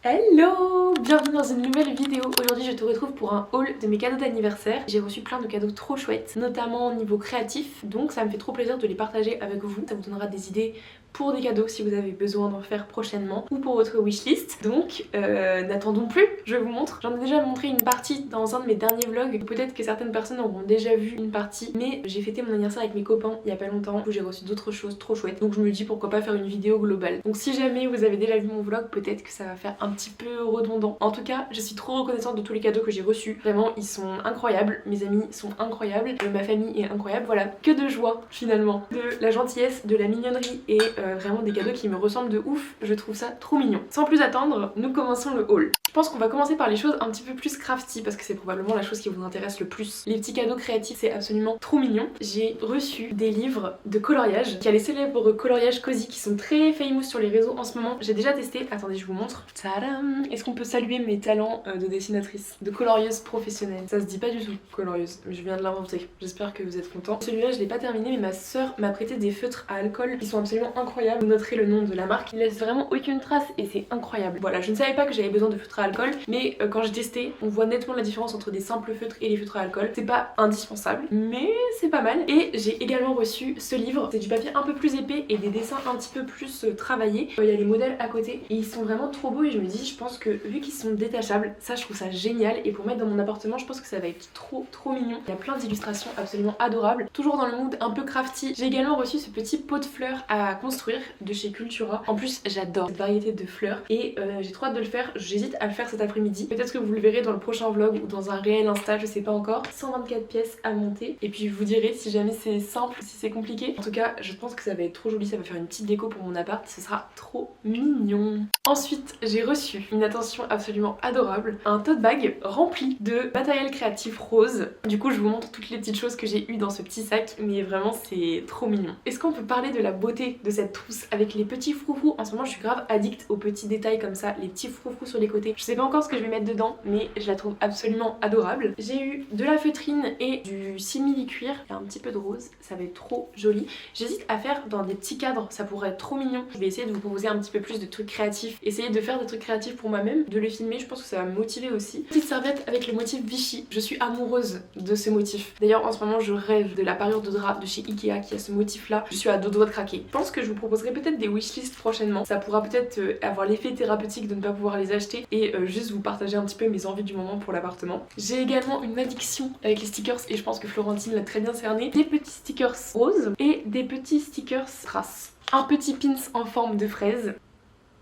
Hello! Bienvenue dans une nouvelle vidéo. Aujourd'hui je te retrouve pour un haul de mes cadeaux d'anniversaire. J'ai reçu plein de cadeaux trop chouettes, notamment au niveau créatif, donc ça me fait trop plaisir de les partager avec vous. Ça vous donnera des idées pour des cadeaux si vous avez besoin d'en faire prochainement ou pour votre wishlist. Donc n'attendons plus, je vous montre. J'en ai déjà montré une partie dans un de mes derniers vlogs. Peut-être que certaines personnes auront déjà vu une partie, mais j'ai fêté mon anniversaire avec mes copains il y a pas longtemps où j'ai reçu d'autres choses trop chouettes. Donc je me dis pourquoi pas faire une vidéo globale. Donc si jamais vous avez déjà vu mon vlog, peut-être que ça va faire un petit peu redondant. En tout cas, je suis trop reconnaissante de tous les cadeaux que j'ai reçus. Vraiment, ils sont incroyables. Mes amis sont incroyables. Ma famille est incroyable. Voilà, que de joie finalement. De la gentillesse, de la mignonnerie et vraiment des cadeaux qui me ressemblent de ouf. Je trouve ça trop mignon. Sans plus attendre, nous commençons le haul. Je pense qu'on va commencer par les choses un petit peu plus crafty parce que c'est probablement la chose qui vous intéresse le plus. Les petits cadeaux créatifs, c'est absolument trop mignon. J'ai reçu des livres de coloriage. Il y a les célèbres coloriages Cozy qui sont très famous sur les réseaux en ce moment. J'ai déjà testé. Attendez, je vous montre. Tadam! Est-ce qu'on peut saluer mes talents de dessinatrice, de colorieuse professionnelle? Ça se dit pas du tout, colorieuse. Je viens de l'inventer. J'espère que vous êtes contents. Celui-là, je l'ai pas terminé, mais ma soeur m'a prêté des feutres à alcool qui sont absolument incroyables. Vous noterez le nom de la marque. Il laisse vraiment aucune trace et c'est incroyable. Voilà, je ne savais pas que j'avais besoin de feutres à alcool, mais quand j'ai testé, on voit nettement la différence entre des simples feutres et les feutres à alcool. C'est pas indispensable, mais c'est pas mal. Et j'ai également reçu ce livre. C'est du papier un peu plus épais et des dessins un petit peu plus travaillés. Il y a les modèles à côté et ils sont vraiment trop beaux et je me dis, je pense que vu qu'ils sont détachables, ça je trouve ça génial et pour mettre dans mon appartement, je pense que ça va être trop mignon. Il y a plein d'illustrations absolument adorables, toujours dans le mood un peu crafty. J'ai également reçu ce petit pot de fleurs à construire de chez Cultura. En plus, j'adore cette variété de fleurs et j'ai trop hâte de le faire. J'hésite à le faire cet après-midi. Peut-être que vous le verrez dans le prochain vlog ou dans un réel Insta, je sais pas encore. 124 pièces à monter et puis je vous dirai si jamais c'est simple, si c'est compliqué. En tout cas, je pense que ça va être trop joli, ça va faire une petite déco pour mon appart, ce sera trop mignon. Ensuite, j'ai reçu une attention absolument adorable, un tote bag rempli de matériel créatif rose. Du coup, je vous montre toutes les petites choses que j'ai eues dans ce petit sac, mais vraiment c'est trop mignon. Est-ce qu'on peut parler de la beauté de cette trousse avec les petits froufrous? En ce moment, je suis grave addict aux petits détails comme ça, les petits froufrous sur les côtés. Je sais pas encore ce que je vais mettre dedans, mais je la trouve absolument adorable. J'ai eu de la feutrine et du simili-cuir, et un petit peu de rose, ça va être trop joli. J'hésite à faire dans des petits cadres, ça pourrait être trop mignon. Je vais essayer de vous proposer un petit peu plus de trucs créatifs, essayer de faire des trucs créatifs pour moi-même, de les filmer, je pense que ça va me motiver aussi. Petite serviette avec le motif Vichy, je suis amoureuse de ce motif. D'ailleurs en ce moment je rêve de la parure de drap de chez Ikea qui a ce motif là, je suis à deux doigts de craquer. Je pense que je vous proposerai peut-être des wishlists prochainement, ça pourra peut-être avoir l'effet thérapeutique de ne pas pouvoir les acheter et juste vous partager un petit peu mes envies du moment pour l'appartement. J'ai également une addiction avec les stickers et je pense que Florentine l'a très bien cerné. Des petits stickers roses et des petits stickers strass. Un petit pins en forme de fraise.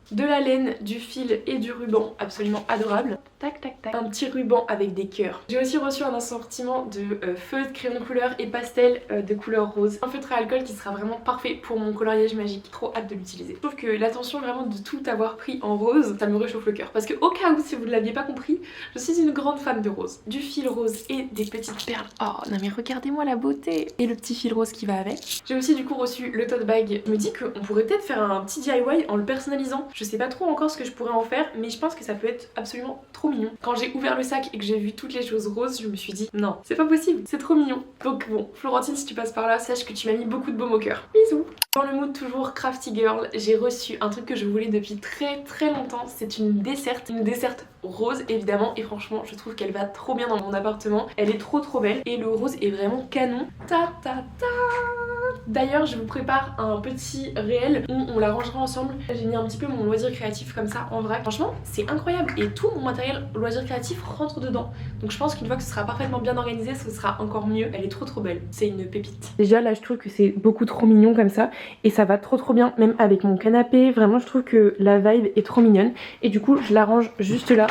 De la laine, du fil et du ruban absolument adorable. Tac tac tac. Un petit ruban avec des cœurs. J'ai aussi reçu un assortiment de feutres, crayons de couleur et pastels de couleur rose. Un feutre à alcool qui sera vraiment parfait pour mon coloriage magique. Trop hâte de l'utiliser. Je trouve que l'attention vraiment de tout avoir pris en rose, ça me réchauffe le cœur. Parce que au cas où si vous ne l'aviez pas compris, je suis une grande fan de rose. Du fil rose et des petites perles. Oh non mais regardez-moi la beauté. Et le petit fil rose qui va avec. J'ai aussi du coup reçu le tote bag. Je me dis qu'on pourrait peut-être faire un petit DIY en le personnalisant. Je sais pas trop encore ce que je pourrais en faire, mais je pense que ça peut être absolument trop mignon. Quand j'ai ouvert le sac et que j'ai vu toutes les choses roses, je me suis dit non, c'est pas possible, c'est trop mignon. Donc bon, Florentine, si tu passes par là, sache que tu m'as mis beaucoup de baume au cœur. Bisous. Dans le mood toujours crafty girl, j'ai reçu un truc que je voulais depuis très longtemps. C'est une desserte rose évidemment, et franchement je trouve qu'elle va trop bien dans mon appartement. Elle est trop belle et le rose est vraiment canon. Ta ta ta. D'ailleurs je vous prépare un petit réel où on la rangera ensemble. J'ai mis un petit peu mon loisir créatif comme ça en vrac. Franchement c'est incroyable et tout mon matériel loisir créatif rentre dedans. Donc je pense qu'une fois que ce sera parfaitement bien organisé, ce sera encore mieux. Elle est trop belle, c'est une pépite. Déjà là je trouve que c'est beaucoup trop mignon comme ça et ça va trop bien même avec mon canapé. Vraiment je trouve que la vibe est trop mignonne et du coup je la range juste là.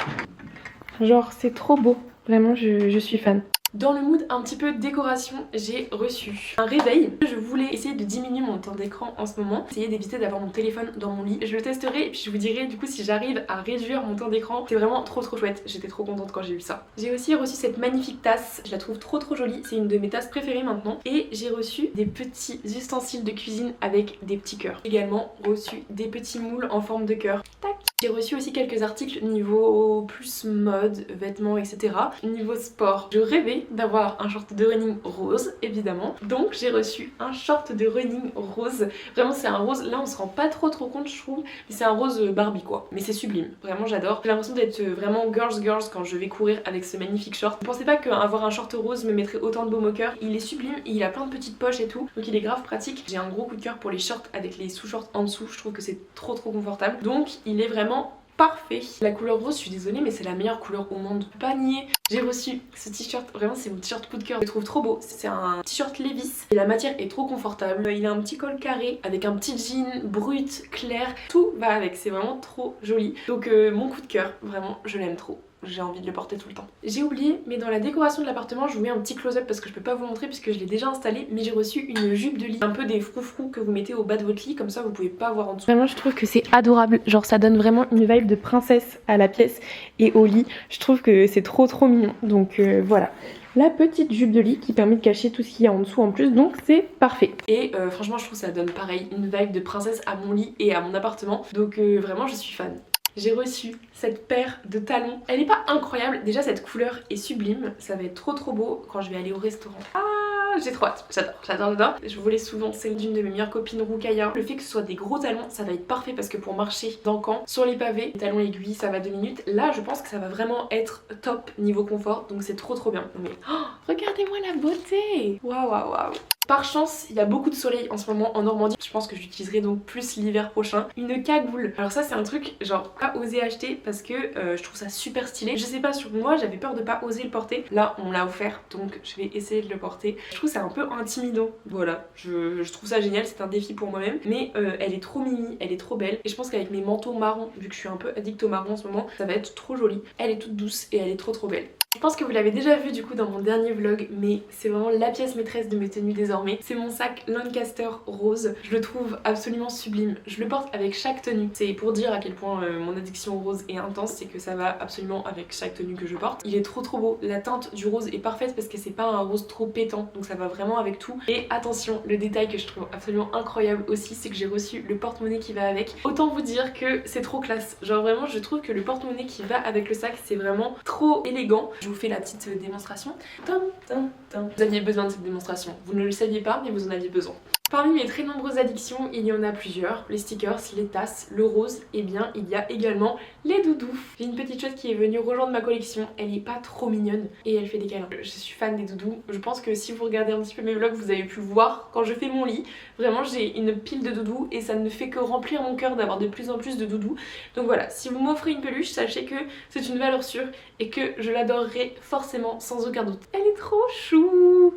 Genre c'est trop beau, vraiment je suis fan. Dans le mood un petit peu décoration, j'ai reçu un réveil. Je voulais essayer de diminuer mon temps d'écran en ce moment, essayer d'éviter d'avoir mon téléphone dans mon lit. Je le testerai et puis je vous dirai du coup si j'arrive à réduire mon temps d'écran. C'est vraiment trop chouette, j'étais trop contente quand j'ai eu ça. J'ai aussi reçu cette magnifique tasse, je la trouve trop jolie, c'est une de mes tasses préférées maintenant. Et j'ai reçu des petits ustensiles de cuisine avec des petits cœurs. Également reçu des petits moules en forme de cœur. Tac. J'ai reçu aussi quelques articles niveau plus mode, vêtements, etc. Niveau sport. Je rêvais d'avoir un short de running rose évidemment. Donc j'ai reçu un short de running rose. Vraiment c'est un rose, là on se rend pas trop compte je trouve, mais c'est un rose Barbie quoi. Mais c'est sublime, vraiment j'adore. J'ai l'impression d'être vraiment girls quand je vais courir avec ce magnifique short. Ne pensez pas qu'avoir un short rose me mettrait autant de baume au cœur. Il est sublime, il a plein de petites poches et tout, donc il est grave pratique. J'ai un gros coup de cœur pour les shorts avec les sous-shorts en dessous, je trouve que c'est trop confortable. Donc il est vraiment parfait. La couleur rose, je suis désolée mais c'est la meilleure couleur au monde, je peux pas nier. J'ai reçu ce t-shirt, vraiment c'est mon t-shirt coup de cœur, je le trouve trop beau. C'est un t-shirt Levi's et la matière est trop confortable. Il a un petit col carré avec un petit jean brut, clair, tout va avec, c'est vraiment trop joli. Donc mon coup de cœur, vraiment je l'aime trop. J'ai envie de le porter tout le temps. J'ai oublié, mais dans la décoration de l'appartement, je vous mets un petit close-up parce que je peux pas vous montrer puisque je l'ai déjà installé, mais j'ai reçu une jupe de lit, un peu des froufrous que vous mettez au bas de votre lit, comme ça vous pouvez pas voir en dessous. Vraiment, je trouve que c'est adorable, genre ça donne vraiment une vibe de princesse à la pièce et au lit. Je trouve que c'est trop mignon, donc voilà. La petite jupe de lit qui permet de cacher tout ce qu'il y a en dessous en plus, donc c'est parfait. Et franchement, je trouve que ça donne pareil, une vibe de princesse à mon lit et à mon appartement, donc vraiment je suis fan. J'ai reçu cette paire de talons. Elle est pas incroyable, déjà cette couleur est sublime, ça va être trop beau quand je vais aller au restaurant. Ah, j'ai trop hâte, j'adore. Je voulais souvent, c'est d'une de mes meilleures copines, Roukaya. Le fait que ce soit des gros talons, ça va être parfait parce que pour marcher dans le camp, sur les pavés, les talons aiguilles, ça va 2 minutes. Là, je pense que ça va vraiment être top niveau confort, donc c'est trop bien. Mais oh, regardez-moi la beauté. Waouh. Par chance, il y a beaucoup de soleil en ce moment en Normandie. Je pense que j'utiliserai donc plus l'hiver prochain. Une cagoule. Alors ça c'est un truc genre pas osé acheter parce que je trouve ça super stylé. Je sais pas, sur moi j'avais peur de pas oser le porter. Là on me l'a offert donc je vais essayer de le porter. Je trouve ça un peu intimidant. Voilà, je trouve ça génial, c'est un défi pour moi-même. Mais elle est trop mimi, elle est trop belle. Et je pense qu'avec mes manteaux marrons, vu que je suis un peu addict au marron en ce moment, ça va être trop joli. Elle est toute douce et elle est trop belle. Je pense que vous l'avez déjà vu du coup dans mon dernier vlog, mais c'est vraiment la pièce maîtresse de mes tenues désormais. C'est mon sac Lancaster rose. Je le trouve absolument sublime. Je le porte avec chaque tenue. C'est pour dire à quel point mon addiction au rose est intense, c'est que ça va absolument avec chaque tenue que je porte. Il est trop beau. La teinte du rose est parfaite parce que c'est pas un rose trop pétant, donc ça va vraiment avec tout. Et attention, le détail que je trouve absolument incroyable aussi, c'est que j'ai reçu le porte-monnaie qui va avec. Autant vous dire que c'est trop classe. Genre vraiment, je trouve que le porte-monnaie qui va avec le sac, c'est vraiment trop élégant. Je vous fais la petite démonstration. Vous aviez besoin de cette démonstration. Vous ne le saviez pas, mais vous en aviez besoin. Parmi mes très nombreuses addictions, il y en a plusieurs. Les stickers, les tasses, le rose, et bien il y a également les doudous. J'ai une petite chose qui est venue rejoindre ma collection. Elle est pas trop mignonne et elle fait des câlins. Je suis fan des doudous. Je pense que si vous regardez un petit peu mes vlogs, vous avez pu voir quand je fais mon lit. Vraiment j'ai une pile de doudous et ça ne fait que remplir mon cœur d'avoir de plus en plus de doudous. Donc voilà, si vous m'offrez une peluche, sachez que c'est une valeur sûre et que je l'adorerai forcément sans aucun doute. Elle est trop chou.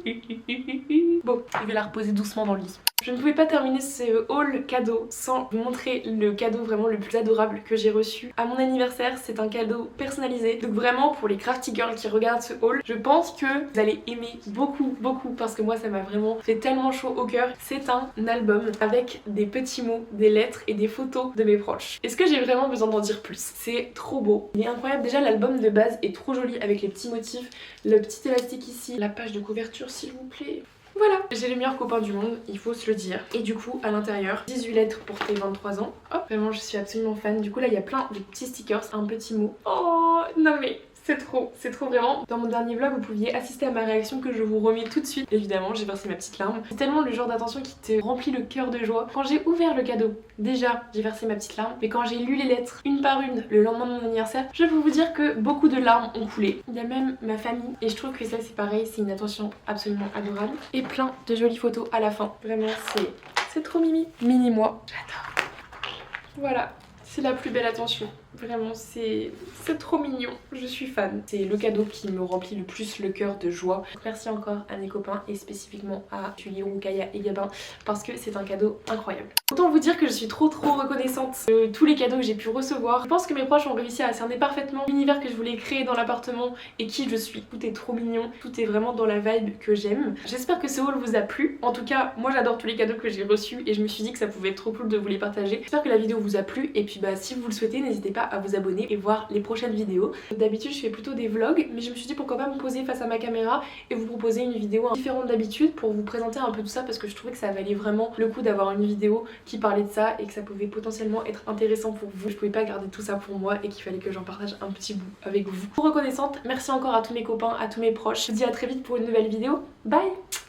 Bon, je vais la reposer doucement dans le lit. Je ne pouvais pas terminer ce haul cadeau sans vous montrer le cadeau vraiment le plus adorable que j'ai reçu à mon anniversaire. C'est un cadeau personnalisé. Donc vraiment pour les crafty girls qui regardent ce haul, je pense que vous allez aimer beaucoup parce que moi ça m'a vraiment fait tellement chaud au cœur. C'est un album avec des petits mots, des lettres et des photos de mes proches. Est-ce que j'ai vraiment besoin d'en dire plus? C'est trop beau. Il est incroyable. Déjà l'album de base est trop joli avec les petits motifs, le petit élastique ici, la page de couverture s'il vous plaît. Voilà, j'ai le meilleur copain du monde, il faut se le dire. Et du coup, à l'intérieur, 18 lettres pour tes 23 ans. Hop, vraiment, je suis absolument fan. Du coup, là, il y a plein de petits stickers, un petit mot. Oh, non mais... c'est trop vraiment. Dans mon dernier vlog, vous pouviez assister à ma réaction que je vous remets tout de suite. Évidemment, j'ai versé ma petite larme. C'est tellement le genre d'attention qui te remplit le cœur de joie. Quand j'ai ouvert le cadeau, déjà, j'ai versé ma petite larme. Mais quand j'ai lu les lettres, une par une, le lendemain de mon anniversaire, je peux vous dire que beaucoup de larmes ont coulé. Il y a même ma famille. Et je trouve que ça, c'est pareil, c'est une attention absolument adorable. Et plein de jolies photos à la fin. Vraiment, c'est trop mimi. Mini moi, j'adore. Voilà, c'est la plus belle attention. Vraiment c'est trop mignon, je suis fan. C'est le cadeau qui me remplit le plus le cœur de joie. Merci encore à mes copains et spécifiquement à Julie, Roukaya et Gabin parce que c'est un cadeau incroyable. Autant vous dire que je suis trop reconnaissante de tous les cadeaux que j'ai pu recevoir. Je pense que mes proches ont réussi à cerner parfaitement l'univers que je voulais créer dans l'appartement et qui je suis. Tout est trop mignon, tout est vraiment dans la vibe que j'aime. J'espère que ce haul vous a plu. En tout cas, moi j'adore tous les cadeaux que j'ai reçus et je me suis dit que ça pouvait être trop cool de vous les partager. J'espère que la vidéo vous a plu et puis bah si vous le souhaitez, n'hésitez pas à vous abonner et voir les prochaines vidéos. D'habitude je fais plutôt des vlogs, mais je me suis dit pourquoi pas me poser face à ma caméra et vous proposer une vidéo différente d'habitude pour vous présenter un peu tout ça, parce que je trouvais que ça valait vraiment le coup d'avoir une vidéo qui parlait de ça et que ça pouvait potentiellement être intéressant pour vous. Je pouvais pas garder tout ça pour moi et qu'il fallait que j'en partage un petit bout avec vous. Reconnaissante, merci encore à tous mes copains, à tous mes proches. Je vous dis à très vite pour une nouvelle vidéo. Bye!